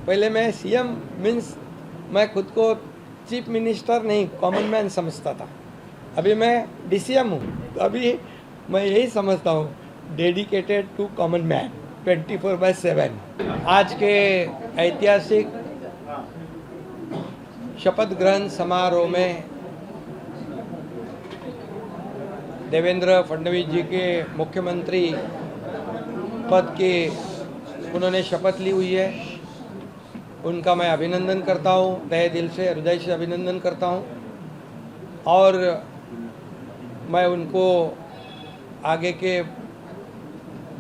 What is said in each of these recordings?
पहले मैं CM means मैं खुद को चीफ मिनिस्टर नहीं कॉमन मैन समझता था। अभी मैं डीसीएम हूँ, तो अभी मैं यही समझता हूँ डेडिकेटेड टू कॉमन मैन 24/7। आज के ऐतिहासिक शपथ ग्रहण समारोह में देवेंद्र फडणवीस जी के मुख्यमंत्री पद की उन्होंने शपथ ली हुई है। उनका मैं अभिनंदन करता हूँ, तहे दिल से हृदय से अभिनंदन करता हूँ और मैं उनको आगे के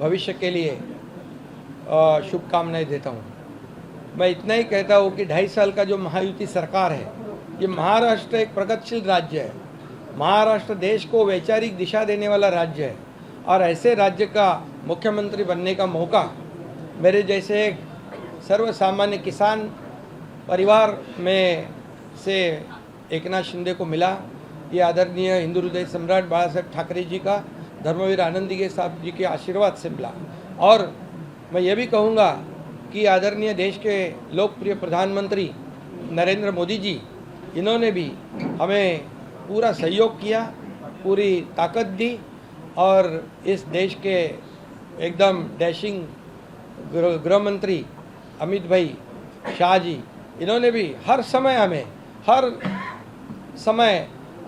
भविष्य के लिए शुभकामनाएं देता हूँ। मैं इतना ही कहता हूँ कि 2.5 साल का जो महायुति सरकार है, ये महाराष्ट्र एक प्रगतिशील राज्य है। महाराष्ट्र देश को वैचारिक दिशा देने वाला राज्य है और ऐसे राज्य का मुख्यमंत्री बनने का मौका मेरे जैसे एक सर्वसामान्य किसान परिवार में से एकनाथ शिंदे को मिला। ये आदरणीय हिंदू हृदय सम्राट बाला साहेब ठाकरे जी का, धर्मवीर आनंदी साहब जी के आशीर्वाद से मिला। और मैं ये भी कहूँगा कि आदरणीय देश के लोकप्रिय प्रधानमंत्री नरेंद्र मोदी जी, इन्होंने भी हमें पूरा सहयोग किया, पूरी ताकत दी और इस देश के एकदम डैशिंग गृह मंत्री अमित भाई शाह जी, इन्होंने भी हर समय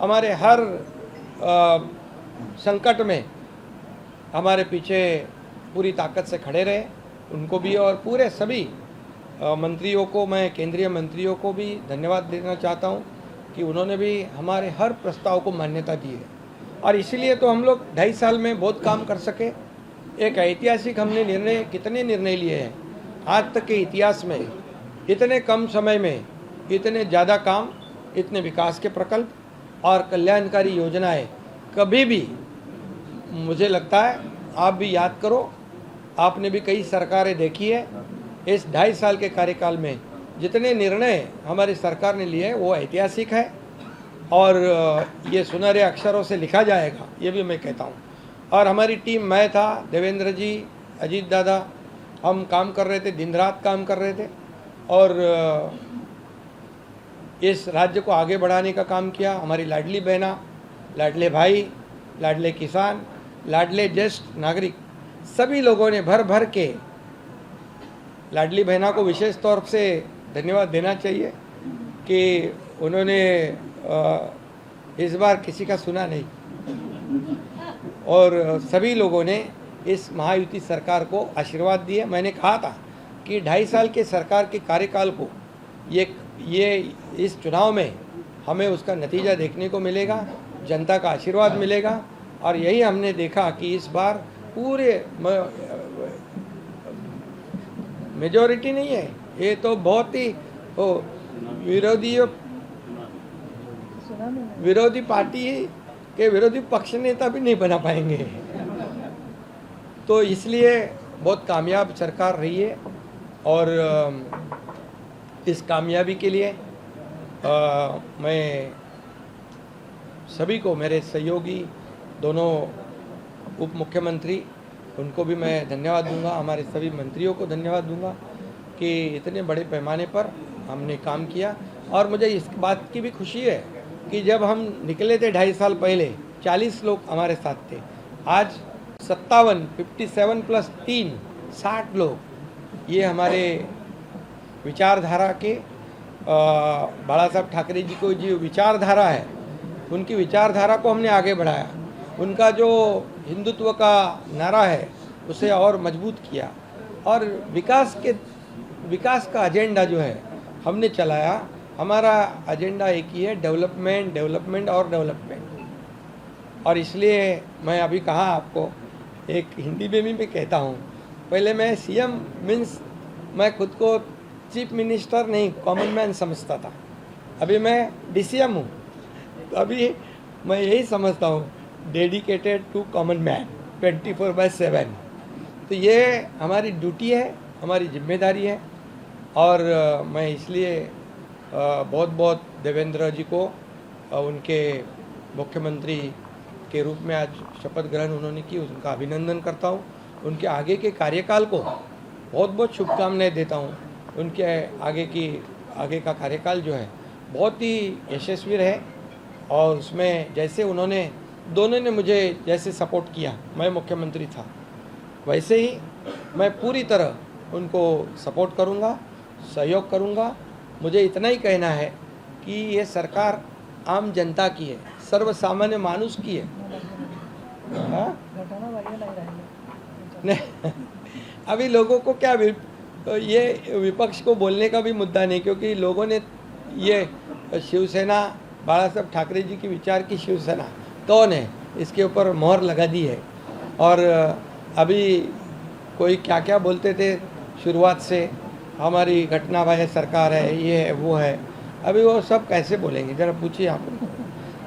हमारे हर संकट में हमारे पीछे पूरी ताकत से खड़े रहे। उनको भी और पूरे सभी मंत्रियों को, मैं केंद्रीय मंत्रियों को भी धन्यवाद देना चाहता हूं कि उन्होंने भी हमारे हर प्रस्ताव को मान्यता दी है और इसीलिए तो हम लोग 2.5 साल में बहुत काम कर सके। एक ऐतिहासिक हमने कितने निर्णय लिए हैं आज तक के इतिहास में, इतने कम समय में इतने ज़्यादा काम, इतने विकास के प्रकल्प और कल्याणकारी योजनाएं कभी भी, मुझे लगता है आप भी याद करो, आपने भी कई सरकारें देखी है, इस 2.5 साल के कार्यकाल में जितने निर्णय हमारी सरकार ने लिए वो ऐतिहासिक है और ये सुनहरे अक्षरों से लिखा जाएगा, ये भी मैं कहता हूँ। और हमारी टीम, मैं था, देवेंद्र जी, अजीत दादा, हम काम कर रहे थे, दिन रात काम कर रहे थे और इस राज्य को आगे बढ़ाने का काम किया। हमारी लाडली बहना, लाडले भाई, लाडले किसान, लाडले ज्येष्ठ नागरिक, सभी लोगों ने भर भर के, लाडली बहना को विशेष तौर से धन्यवाद देना चाहिए कि उन्होंने इस बार किसी का सुना नहीं और सभी लोगों ने इस महायुति सरकार को आशीर्वाद दिए। मैंने कहा था कि 2.5 साल के सरकार के कार्यकाल को ये इस चुनाव में हमें उसका नतीजा देखने को मिलेगा, जनता का आशीर्वाद मिलेगा और यही हमने देखा कि इस बार पूरे मेजॉरिटी नहीं है, ये तो बहुत ही विरोधी पार्टी के विरोधी पक्ष नेता भी नहीं बना पाएंगे। तो इसलिए बहुत कामयाब सरकार रही है और इस कामयाबी के लिए मैं सभी को, मेरे सहयोगी दोनों उप मुख्यमंत्री, उनको भी मैं धन्यवाद दूंगा, हमारे सभी मंत्रियों को धन्यवाद दूंगा कि इतने बड़े पैमाने पर हमने काम किया। और मुझे इस बात की भी खुशी है कि जब हम निकले थे 2.5 साल पहले 40 लोग हमारे साथ थे, आज 57 प्लस 3 60 लोग, ये हमारे विचारधारा के बाला साहब ठाकरे जी को जो विचारधारा है, उनकी विचारधारा को हमने आगे बढ़ाया। उनका जो हिंदुत्व का नारा है उसे और मजबूत किया और विकास का एजेंडा जो है हमने चलाया। हमारा एजेंडा एक ही है, डेवलपमेंट और डेवलपमेंट। और इसलिए मैं अभी कहा आपको, एक हिंदी में भी मैं कहता हूँ, पहले मैं सीएम मीन्स मैं खुद को चीफ मिनिस्टर नहीं कॉमन मैन समझता था। अभी मैं डीसीएम हूँ, तो अभी मैं यही समझता हूँ डेडिकेटेड टू कॉमन मैन 24/7। तो ये हमारी ड्यूटी है, हमारी जिम्मेदारी है और मैं इसलिए बहुत बहुत देवेंद्र जी को उनके मुख्यमंत्री के रूप में आज शपथ ग्रहण उन्होंने की, उनका अभिनंदन करता हूँ। उनके आगे के कार्यकाल को बहुत बहुत शुभकामनाएं देता हूँ उनके आगे का कार्यकाल जो है बहुत ही यशस्वी रहे। और उसमें जैसे उन्होंने दोनों ने मुझे जैसे सपोर्ट किया, मैं मुख्यमंत्री था, वैसे ही मैं पूरी तरह उनको सपोर्ट करूंगा, सहयोग करूंगा। मुझे इतना ही कहना है कि ये सरकार आम जनता की है, सर्वसामान्य मानुष की है। हाँ? नहीं, अभी लोगों को क्या ये विपक्ष को बोलने का भी मुद्दा नहीं, क्योंकि लोगों ने ये शिवसेना, बाला साहब ठाकरे जी की विचार की शिवसेना कौन है, इसके ऊपर मोहर लगा दी है। और अभी कोई क्या क्या बोलते थे शुरुआत से, हमारी घटनाबाह्य सरकार है, ये है वो है, अभी वो सब कैसे बोलेंगे, ज़रा पूछिए आप उनको।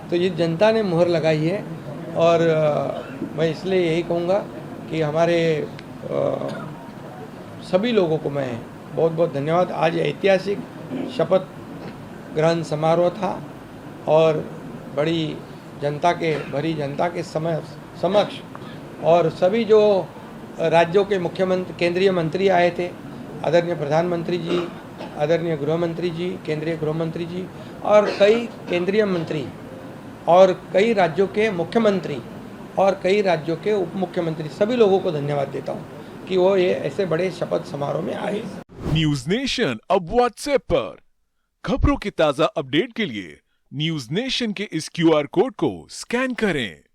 तो ये जनता ने मोहर लगाई है। और मैं इसलिए यही कहूँगा कि हमारे सभी लोगों को मैं बहुत बहुत धन्यवाद। आज ऐतिहासिक शपथ ग्रहण समारोह था और बड़ी भरी जनता के समक्ष और सभी जो राज्यों के मुख्यमंत्री, केंद्रीय मंत्री आए थे, आदरणीय प्रधानमंत्री जी, आदरणीय गृह मंत्री जी, केंद्रीय गृह मंत्री जी और कई केंद्रीय मंत्री और कई राज्यों के मुख्यमंत्री और कई राज्यों के उप मुख्यमंत्री, सभी लोगों को धन्यवाद देता हूँ कि वो ये ऐसे बड़े शपथ समारोह में आए। न्यूज नेशन अब व्हाट्सएप पर खबरों की ताजा अपडेट के लिए न्यूज नेशन के इस QR कोड को स्कैन करें।